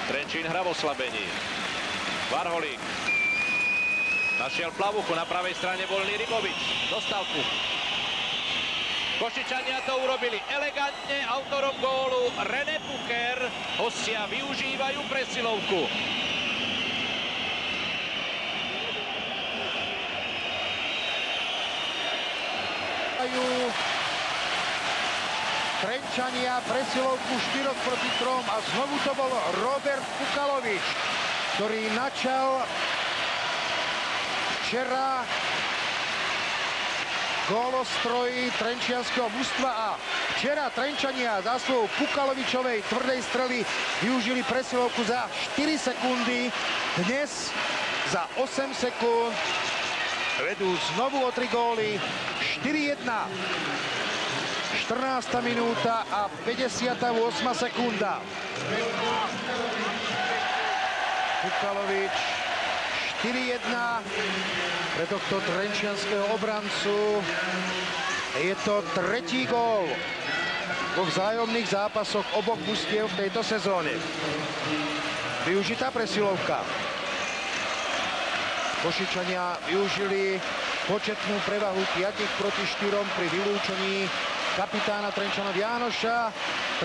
Trenčín hra v oslabení. Varholík. Našiel Plavuchu, na pravej strane voľný Rybovič. Dostal puk. Košičania to urobili elegantne, autorom gólu René Pucher. Hostia využívajú presilovku. Trenčania presilovku 4-3 a znovu to bol Robert Pukalovič, ktorý načal včera gólostroj trenčianskeho mužstva a včera Trenčania zásluhou Pukalovičovej tvrdej strely využili presilovku za 4 sekundy. Dnes za 8 sekúnd vedú znovu o 3 góly. 4-1. 14. minúta a 58. sekunda. Pukalovič 4-1 pre tohto trenčianskeho obrancu. Je to tretí gól vo vzájomných zápasoch oboch mužstiev v tejto sezóne. Využitá presilovka. Košičania využili početnú prevahu 5-4 pri vylúčení kapitána Trenčanov Jánoša.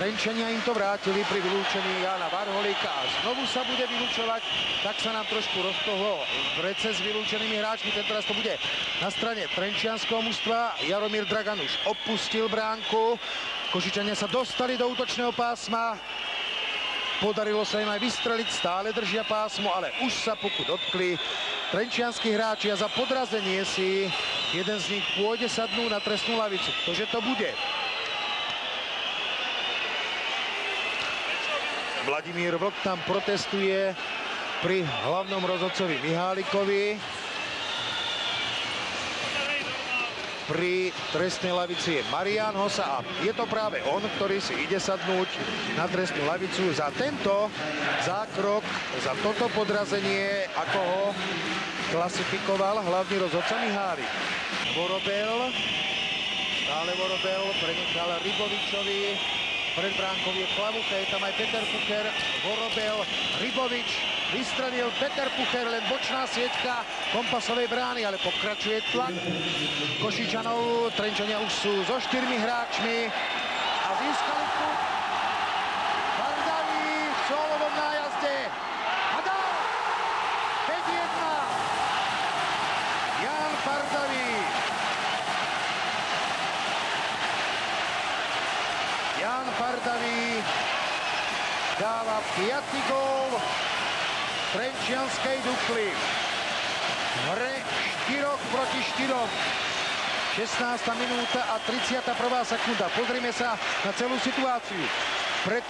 Trenčania im to vrátili pri vylúčení Jána Varholíka a znovu sa bude vylúčovať. Tak sa nám trošku roztohlo vrece s vylúčenými hráčmi. Tentoraz to bude na strane trenčianskeho mužstva. Jaromír Dragan už opustil bránku. Košičania sa dostali do útočného pásma. Podarilo sa im aj vystreliť, stále držia pásmo, ale už sa puku dotkli trenčianski hráči a za podrazenie si jeden z nich pôjde sadnúť na trestnú lavicu. Ktože to bude? Vladimír Vlk tam protestuje pri hlavnom rozhodcovi Mihálikovi. Pri trestnej lavici je Marián Hosa a je to práve on, ktorý si ide sadnúť na trestnú lavicu za tento zákrok, za toto podrazenie, ako ho klasifikoval hlavný rozhodca Mihálik. Vorobel, stále Vorobel, prenechal Rybovičovi, pred bránkou je Plavucha, je tam aj Peter Pucher, Vorobel, Rybovič, vystrelil Peter Pucher, len bočná sieťka kompasovej brány, ale pokračuje tlak Košičanov. Trenčania už sú so 4 hráčmi a získali tu Pardaví v solovom nájazde. A dá! 5-1. Ján Pardaví. Ján Pardaví dáva 5. gól trenčianskej Dukly. V hre 4-4. 16. minúta a 31. sekunda. Pozrime sa na celú situáciu. Pred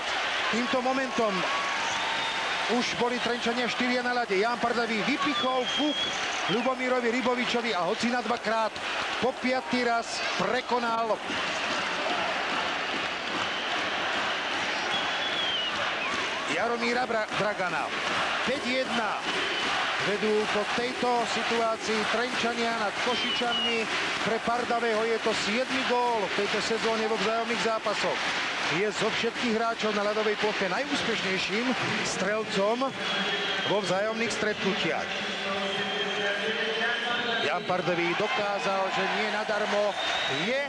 týmto momentom už boli Trenčania 4 na ľade. Ján Pardaví vypichol puk Ľubomírovi Rybovičovi a hoci na 2-krát po 5. raz prekonal Jaromíra Dragana. 5-1 vedú po tejto situácii Trenčania nad Košičanmi. Pre Pardavého je to 7. gól v tejto sezóne vo vzájomných zápasoch. Je zo všetkých hráčov na ľadovej ploche najúspešnejším strelcom vo vzájomných stretnutiach. Ján Pardavý dokázal, že nie nadarmo je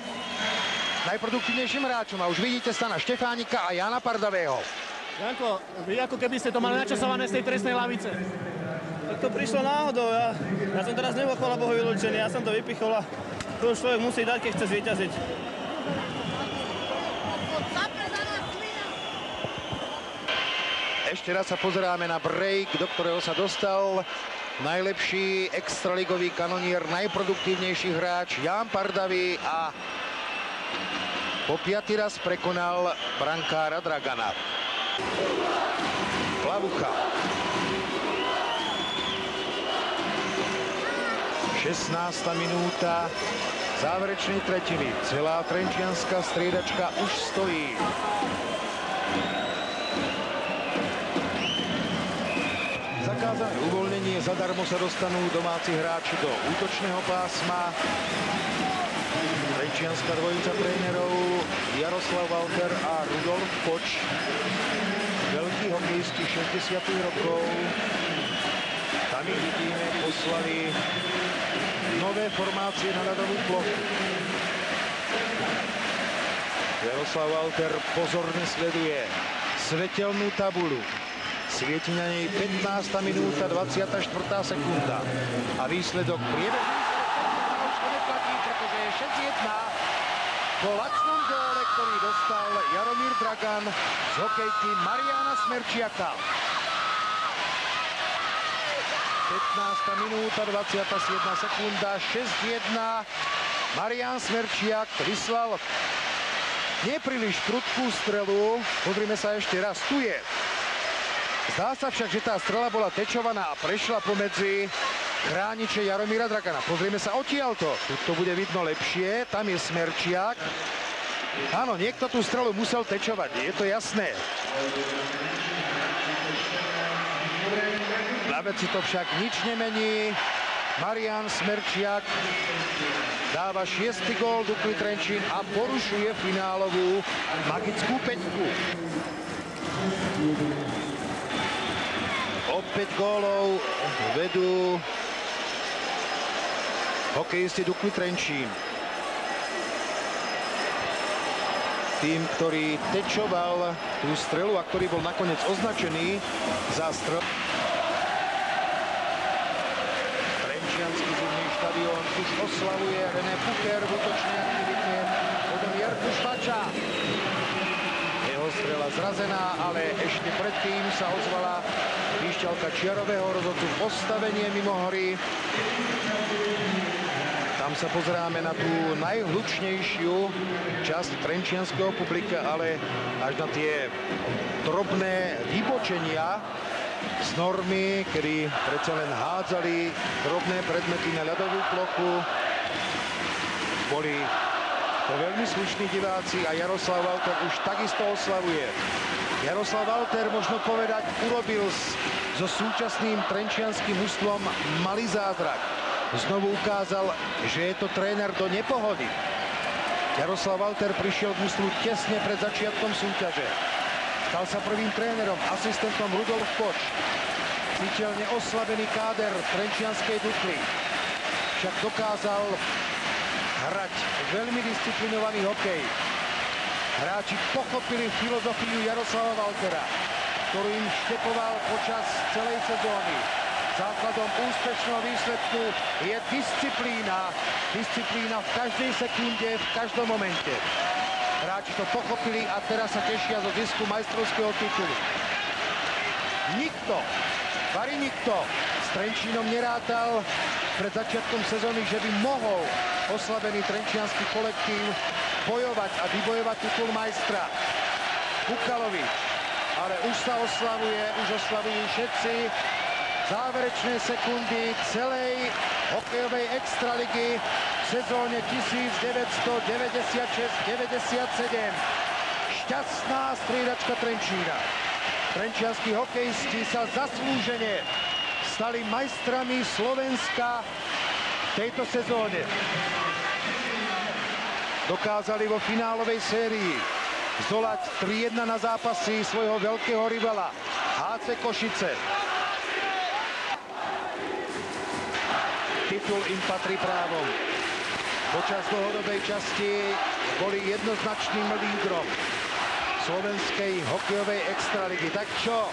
najproduktívnejším hráčom. A už vidíte Stana Štefánika a Jána Pardavého. Janko, vy ako keby ste to mali načasované z tej trestnej lavice. Tak to prišlo náhodou. Ja som teraz nebol, chvála Bohu, vylúčený. Ja som to vypichol a to už človek musí dať, keď chce zvíťaziť. Ešte raz sa pozeráme na break, do ktorého sa dostal najlepší extraligový kanonier, najproduktívnejší hráč Ján Pardavý a po 5. raz prekonal brankára Dragana. Plavucha. 16. minúta záverečnej tretiny. Celá trenčianska striedačka už stojí. Zakázané uvoľnenie, zadarmo sa dostanú domáci hráči do útočného pásma. Trenčianska dvojica trénerov Jaroslav Walter a Rudolf Poč. Veľkí hokejista hokejisti 60. rokov. Tam ich vidíme, poslali nové formácie na ľadovú plochu. Jaroslav Walter pozorne sleduje svetelnú tabuľu. Svieti na nej 15. minúta, 24. sekunda. A výsledok priebežný už to neplatí, pretože je 6-1 po lacnom góle, ktorý dostal Jaromír Dragan z hokejky Mariána Smerčiaka. 15. minúta, 27. sekunda, 6-1. Marián Smerčiak vyslal nepríliš prudkú strelu. Pozrime sa ešte raz. Tu je. Zdá sa však, že tá strela bola tečovaná a prešla pomedzi chrániče Jaromíra Dragana. Pozrieme sa odtiaľto. Tu to bude vidno lepšie. Tam je Smerčiak. Áno, niekto tú strelu musel tečovať. Je to jasné. Na veci to však nič nemení. Marián Smerčiak dáva 6. gól Dukly Trenčín a porušuje finálovú magickú päťku. O 5 gólov vedú hokejisti Dukly Trenčín. Tým, ktorý tečoval tú strelu a ktorý bol nakoniec označený za strelu. Trenčiansky zimný štadión už oslavuje René Pucher v útočnej aktivite. Potom Jarku Švača. Jeho strela zrazená, ale ešte predtým sa ozvala píšťalka čiarového rozhodcu postavenie mimo hory. Tam sa pozeráme na tú najhlučnejšiu časť trenčianskeho publika, ale až na tie drobné vybočenia z normy, kedy predsa len hádzali drobné predmety na ľadovú plochu. Boli to veľmi slušní diváci a Jaroslav Walter už takisto oslavuje. Jaroslav Walter, možno povedať, urobil so súčasným trenčianským mužstvom malý zázrak. Znovu ukázal, že je to tréner do nepohody. Jaroslav Walter prišiel k mužstvu tesne pred začiatkom súťaže. Stal sa prvým trénerom, asistentom Rudolf Poč. Citeľne oslabený káder trenčianskej Dukly. Však dokázal hrať veľmi disciplinovaný hokej. Hráči pochopili filozofiu Jaroslava Waltera, ktorú im štepoval počas celej sezóny. Základom úspešného výsledku je disciplína. Disciplína v každej sekunde, v každom momente. Hráči to pochopili a teraz sa tešia zo zisku majstrovského titulu. Nikto, varí nikto, s Trenčínom nerátal pred začiatkom sezóny, že by mohol oslabený trenčiansky kolektív bojovať a vybojovať titul majstra. Bukalovič, ale už sa oslavuje, už oslavujú všetci. Záverečné sekundy celej hokejovej extraligy v sezóne 1996-97. Šťastná striedačka Trenčína. Trenčianski hokejisti sa zaslúžene stali majstrami Slovenska v tejto sezóne. Dokázali vo finálovej sérii zdolať 3-1 na zápasy svojho veľkého rivala HC Košice. Titul im patrí právom. Počas dlhodobej časti boli jednoznačným lídrom slovenskej hokejovej extraligy. Tak čo?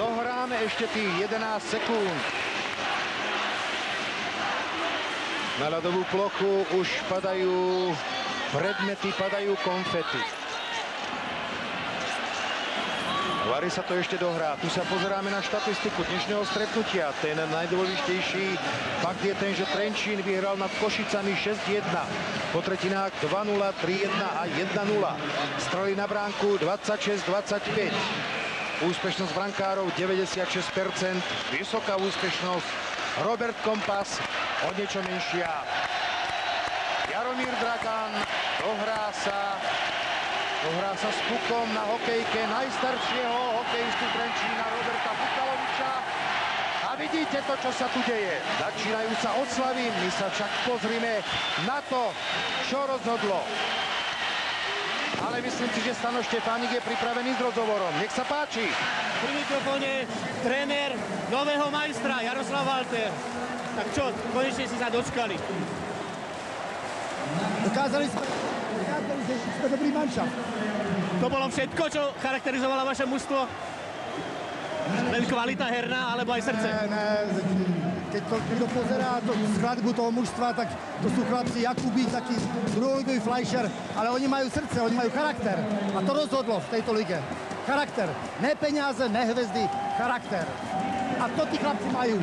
Dohráme ešte tých 11 sekúnd. Na ľadovú plochu už padajú predmety, padajú konfety. Varí sa to ešte dohrá. Tu sa pozeráme na štatistiku dnešného stretnutia. Ten najdôležitejší fakt je ten, že Trenčín vyhral nad Košicami 6-1. Po tretinách 2-0, 3-1 a 1-0. Strely na bránku 26-25. Úspešnosť brankárov 96%. Vysoká úspešnosť. Robert Kompas o niečo menšia. Jaromír Dragan dohrá sa s pukom na hokejke najstaršieho hokejistu Trenčína Roberta Bukaloviča. A vidíte to, čo sa tu deje. Začínajú sa oslavy, my sa však pozrime na to, čo rozhodlo. A ale myslím si, že Stano Štefánik je pripravený s rozhovorom. Nech sa páči. Pri mikrofóne tréner nového majstra Jaroslav Walter. Tak čo, konečne si sa dočkali. Dokázali sme, že sme dobrý manšaft. To bolo všetko, čo charakterizovalo vaše mužstvo? Len kvalita herná, alebo aj srdce? Keď to niekto pozerá skladbu toho mužstva, tak to sú chlapci Jakubík, taký druholigový Fleischer, ale oni majú srdce, oni majú charakter. A to rozhodlo v tejto lige. Charakter. Ne peniaze, ne hvezdy, charakter. A to tí chlapci majú.